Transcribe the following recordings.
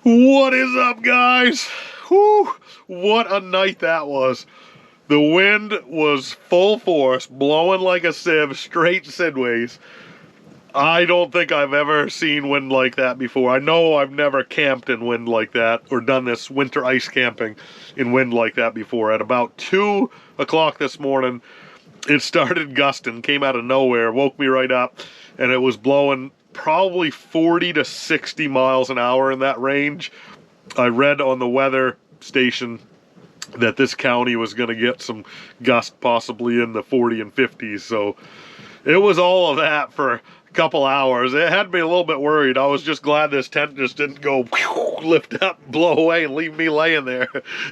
What is up, guys? Whew, what a night that was. The wind was full force, blowing like a sieve, straight sideways. I don't think I've ever seen wind like that before. I know I've never camped in wind like that, or done this winter ice camping in wind like that before. At about 2 o'clock this morning, it started gusting, came out of nowhere, woke me right up, and it was blowing probably 40 to 60 miles an hour in that range. I read on the weather station that this county was going to get some gust possibly in the 40 and 50s, so it was all of that for a couple hours. It had me a little bit worried. I was just glad this tent just didn't go lift up, blow away, and leave me laying there.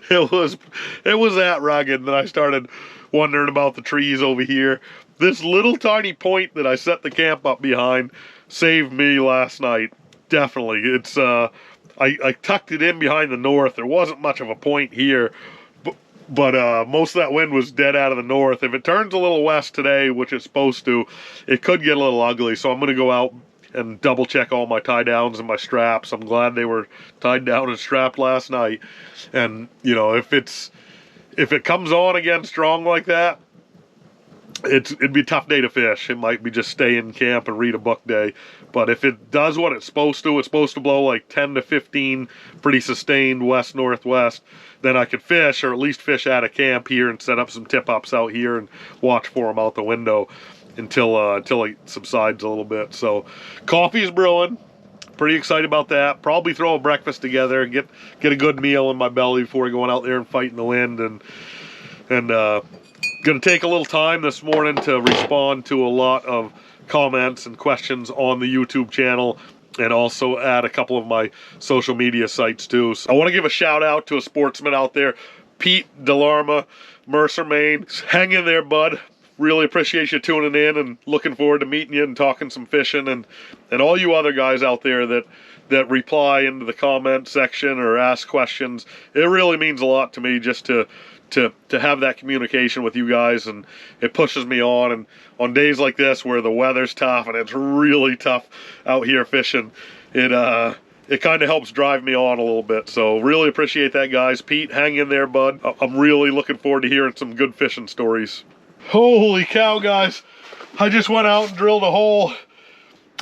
It was that rugged that I started wondering about the trees over here. This little tiny point that I set the camp up behind saved me last night. Definitely. It's I tucked it in behind the north. There wasn't much of a point here, but most of that wind was dead out of the north. If it turns a little west today, which it's supposed to, it could get a little ugly. So I'm going to go out and double check all my tie downs and my straps. I'm glad they were tied down and strapped last night. And you know, if it comes on again strong like that, it'd be a tough day to fish. It might be just stay in camp and read a book day. But if it does what it's supposed to blow like 10 to 15, pretty sustained west-northwest, then I could fish, or at least fish out of camp here and set up some tip-ups out here and watch for them out the window until it subsides a little bit. So coffee's brewing. Pretty excited about that. Probably throw a breakfast together, get a good meal in my belly before going out there and fighting the wind, and going to take a little time this morning to respond to a lot of comments and questions on the YouTube channel, and also add a couple of my social media sites too. So I want to give a shout out to a sportsman out there, Pete DeLarma, Mercer, Maine. Hang in there, bud. Really appreciate you tuning in, and looking forward to meeting you and talking some fishing, and all you other guys out there that reply into the comment section or ask questions. It really means a lot to me just to have that communication with you guys, and it pushes me on. And on days like this where the weather's tough and it's really tough out here fishing, it kind of helps drive me on a little bit. So really appreciate that, guys. Pete, hang in there, bud. I'm really looking forward to hearing some good fishing stories. Holy cow, guys. I just went out and drilled a hole,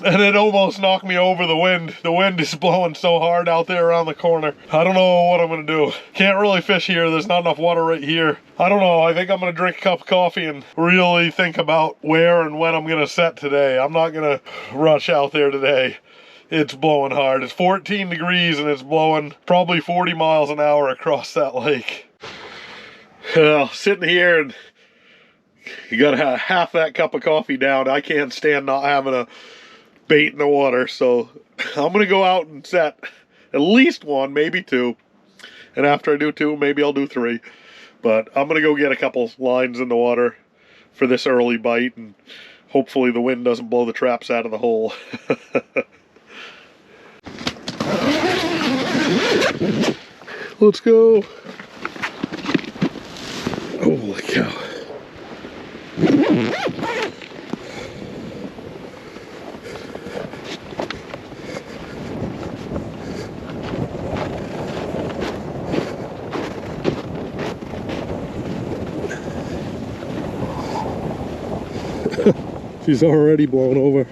and it almost knocked me over the wind. The wind is blowing so hard out there around the corner. I don't know what I'm going to do. Can't really fish here. There's not enough water right here. I don't know. I think I'm going to drink a cup of coffee and really think about where and when I'm going to set today. I'm not going to rush out there today. It's blowing hard. It's 14 degrees and it's blowing probably 40 miles an hour across that lake. Sitting here, and you got to have half that cup of coffee down. I can't stand not having a bait in the water, so I'm gonna go out and set at least one, maybe two, and after I do two, maybe I'll do three. But I'm gonna go get a couple lines in the water for this early bite, and hopefully the wind doesn't blow the traps out of the hole. Let's go. Holy cow. She's already blown over.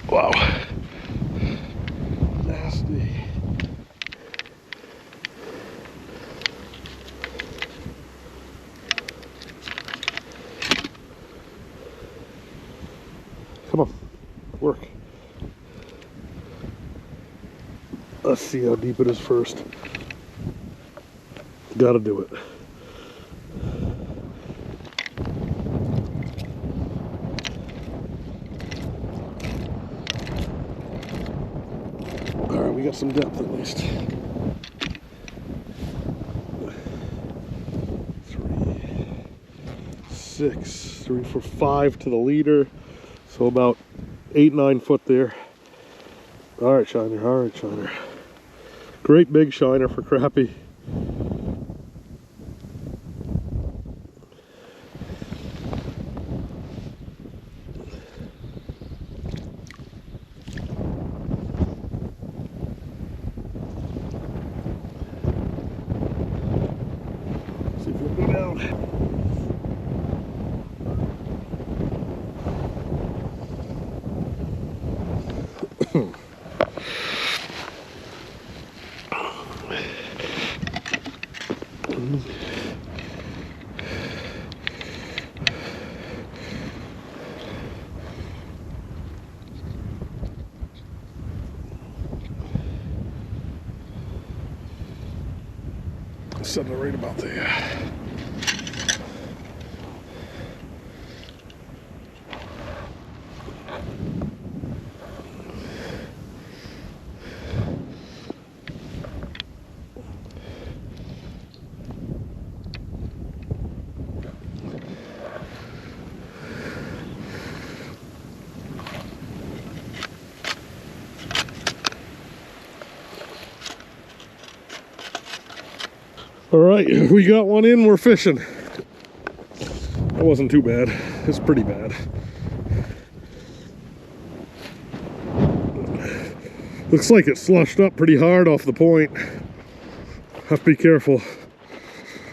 Wow. Nasty. Come on, work. Let's see how deep it is first. Gotta do it. All right, we got some depth at least. 3, 6, 3, 4, 5 to the leader. So about 8, 9 foot there. All right, Shiner. All right, Shiner. Great big shiner for crappie. See if we'll go down. Set it right about there. All right, we got one in, we're fishing. That wasn't too bad, it's pretty bad. Looks like it slushed up pretty hard off the point. Have to be careful.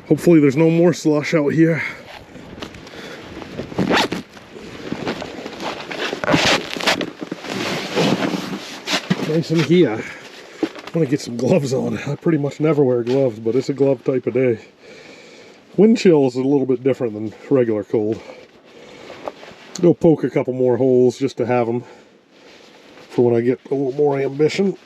Hopefully there's no more slush out here. Nice in here. I want to get some gloves on. I pretty much never wear gloves, but it's a glove type of day. Wind chill is a little bit different than regular cold. Go poke a couple more holes just to have them for when I get a little more ambition.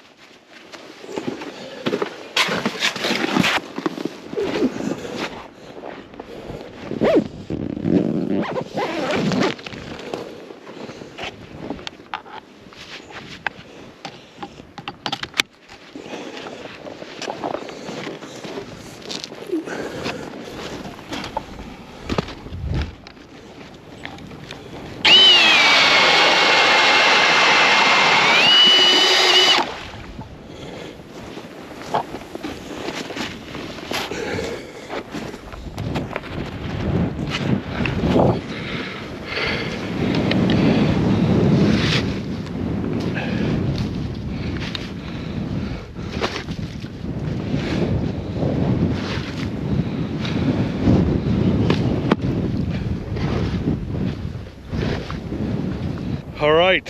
All right,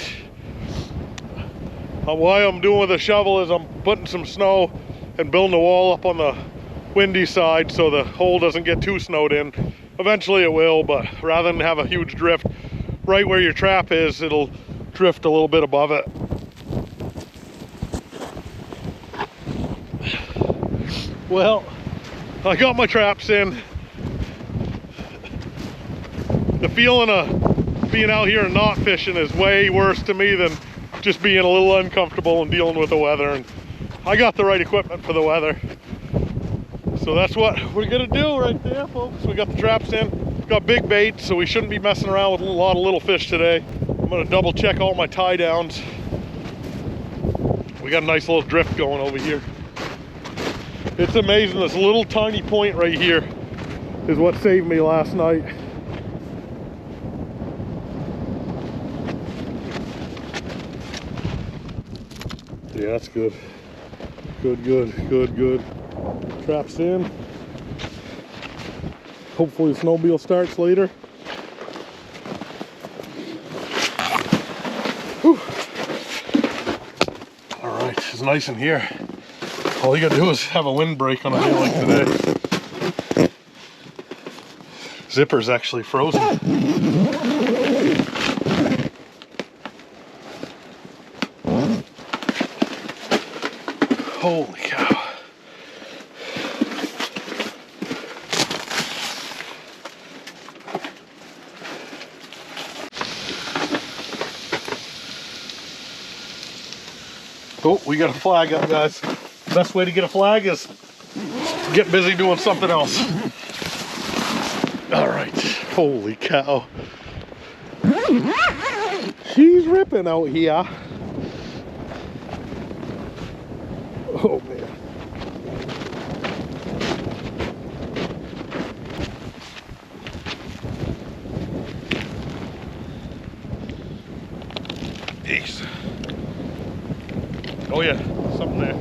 what I'm doing with the shovel is I'm putting some snow and building a wall up on the windy side so the hole doesn't get too snowed in. Eventually it will, but rather than have a huge drift right where your trap is, it'll drift a little bit above it. Well, I got my traps in. The feeling of being out here and not fishing is way worse to me than just being a little uncomfortable and dealing with the weather, and I got the right equipment for the weather. So that's what we're gonna do right there, folks. We got the traps in, got big bait, so we shouldn't be messing around with a lot of little fish today. I'm gonna double check all my tie downs. We got a nice little drift going over here. It's amazing, this little tiny point right here is what saved me last night. Yeah, that's good. Good. Traps in. Hopefully the snowmobile starts later. Whew. All right, it's nice in here. All you gotta do is have a windbreak on a day like today. Zipper's actually frozen. Holy cow. Oh, we got a flag up, guys. Best way to get a flag is get busy doing something else. All right, holy cow. She's ripping out here. Oh man. Oh yeah, something there.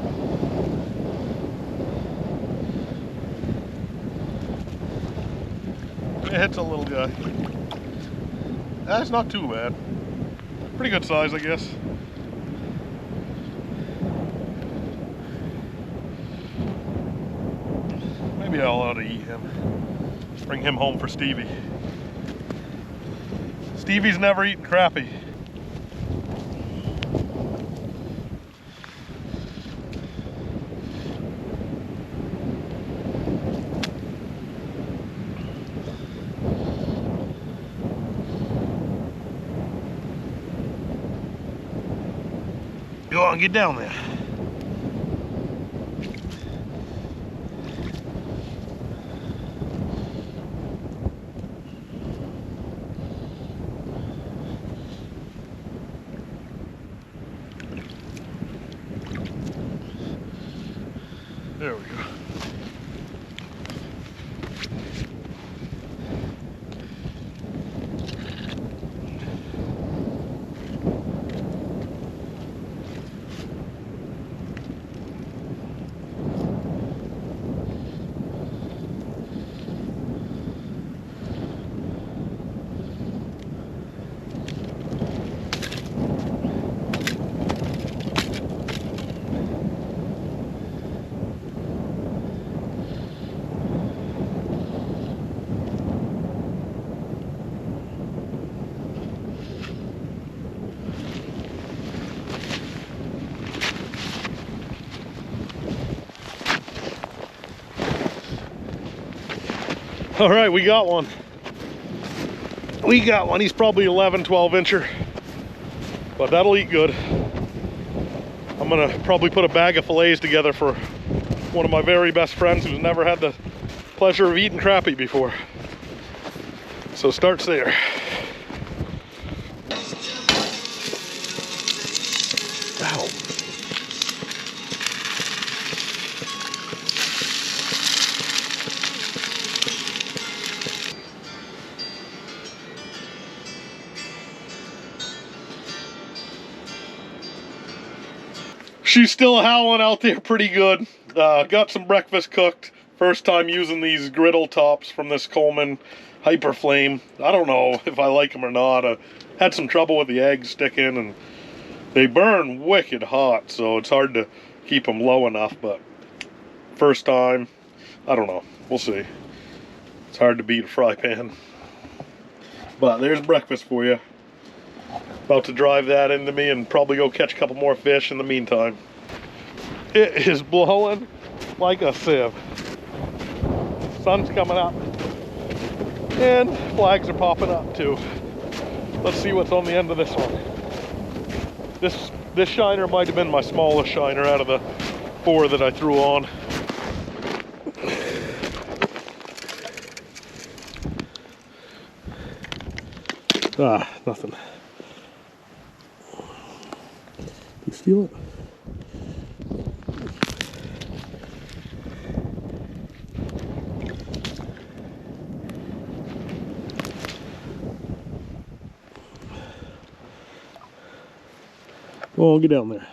It hits a little guy. That's not too bad. Pretty good size, I guess. Maybe I ought to eat him. Bring him home for Stevie. Stevie's never eaten crappie. Go on, get down there. There we go. All right, we got one. We got one. He's probably 11, 12 incher, but that'll eat good. I'm gonna probably put a bag of fillets together for one of my very best friends who's never had the pleasure of eating crappie before. So starts there. Ow. She's still howling out there pretty good. Got some breakfast cooked. First time using these griddle tops from this Coleman Hyper Flame. I don't know if I like them or not. I had some trouble with the eggs sticking, and they burn wicked hot, so it's hard to keep them low enough, but first time, I don't know. We'll see. It's hard to beat a fry pan. But there's breakfast for you. About to drive that into me and probably go catch a couple more fish in the meantime. It is blowing like a sieve. Sun's coming up and flags are popping up too. Let's see what's on the end of this one. This shiner might have been my smallest shiner out of the 4 that I threw on. Ah, nothing. You steal it? Well, get down there.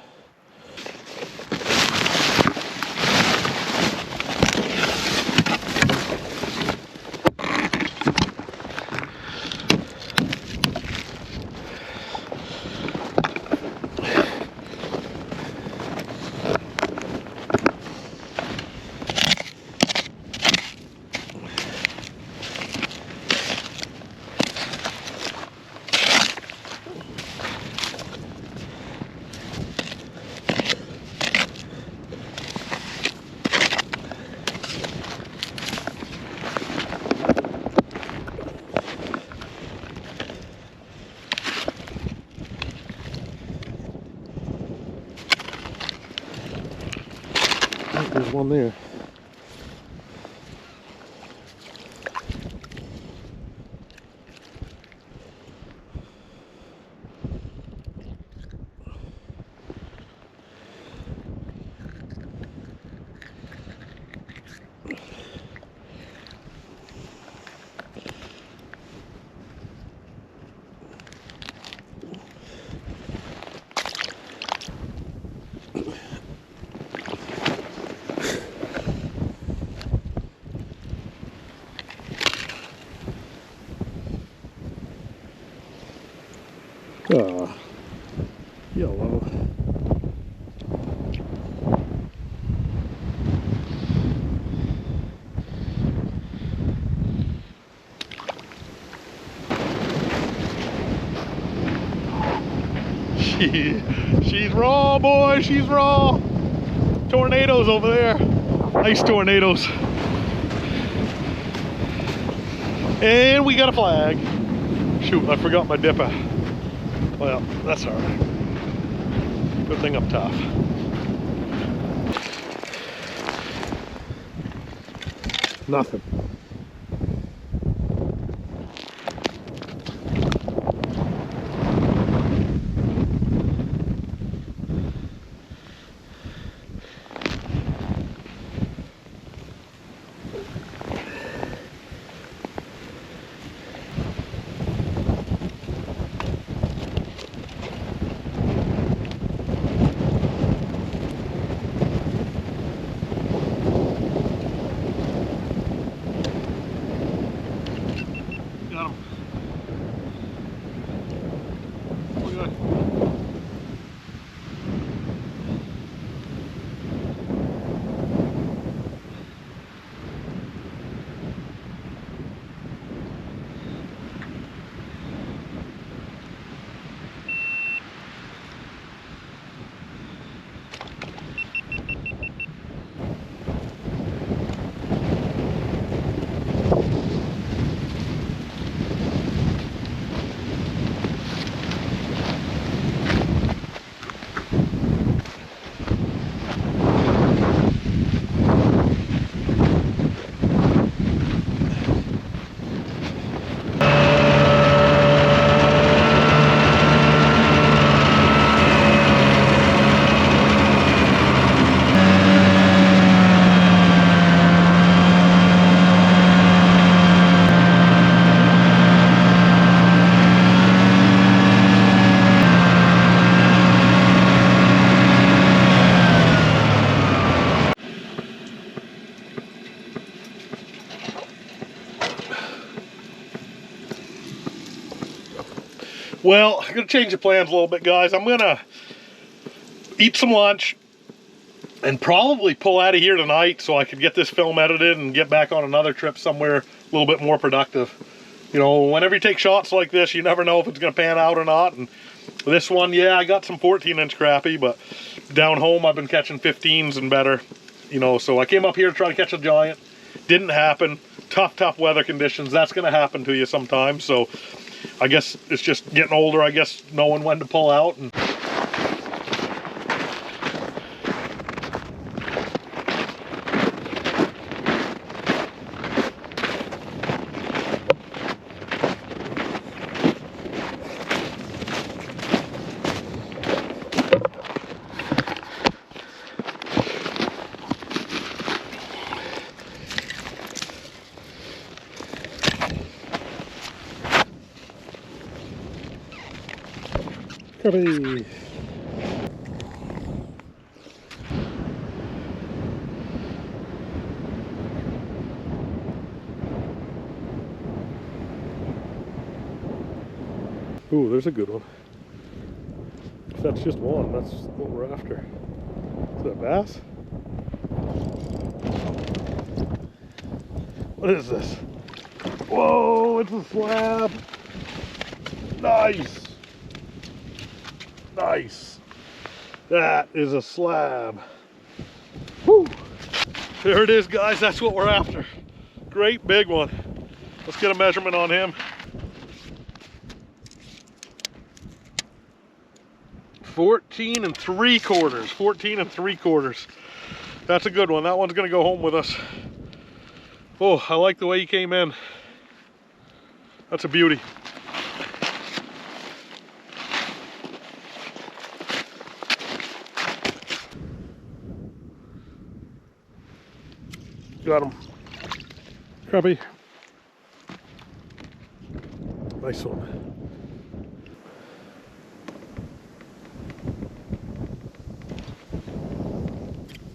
There's one there. She's raw, boy, she's raw. Tornadoes over there. Ice tornadoes. And we got a flag. Shoot, I forgot my dipper. Well, that's all right. Good thing I'm tough. Nothing. Well, I'm gonna change the plans a little bit, guys. I'm gonna eat some lunch and probably pull out of here tonight so I can get this film edited and get back on another trip somewhere a little bit more productive. You know, whenever you take shots like this, you never know if it's gonna pan out or not. And this one, yeah, I got some 14-inch crappie, but down home I've been catching 15s and better. You know, so I came up here to try to catch a giant. Didn't happen. Tough weather conditions. That's gonna happen to you sometimes. So I guess it's just getting older, I guess, knowing when to pull out. And Crappie. Ooh, there's a good one. If that's just one, that's what we're after. Is that a bass? What is this? Whoa, it's a slab. Nice. Nice. That is a slab. Woo. There it is, guys. That's what we're after. Great big one. Let's get a measurement on him. 14 3/4. 14 3/4. That's a good one. That one's gonna go home with us. Oh, I like the way he came in. That's a beauty. Got him. Crappie. Nice one.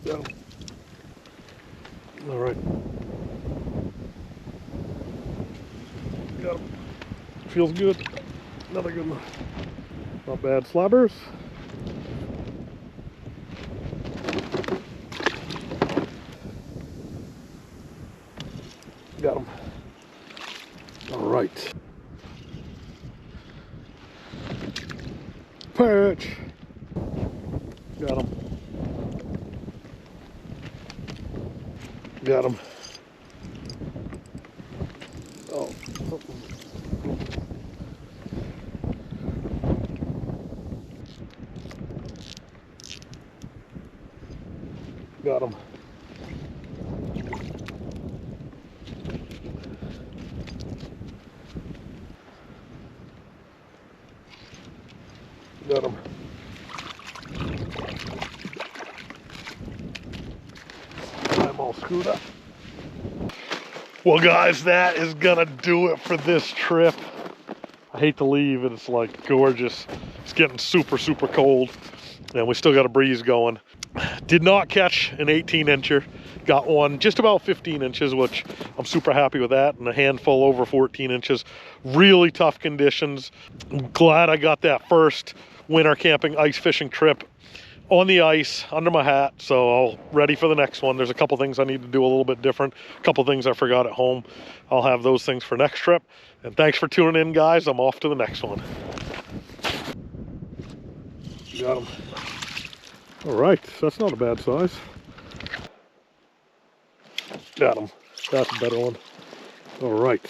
Got him. All right. Got him. Feels good. Another good one. Not bad. Slabbers. Got him. All right. Perch. Got him. Oh. Got him. Got him. I'm all screwed up. Well, guys, that is gonna do it for this trip. I hate to leave, it's like gorgeous. It's getting super, super cold, and we still got a breeze going. Did not catch an 18-incher. Got one just about 15 inches, which I'm super happy with that, and a handful over 14 inches. Really tough conditions. I'm glad I got that first winter camping ice fishing trip on the ice under my hat, so I'm ready for the next one. There's a couple things I need to do a little bit different, a couple things I forgot at home. I'll have those things for next trip. And thanks for tuning in, guys. I'm off to the next one. Got him. All right, that's not a bad size. Got him. That's a better one. All right.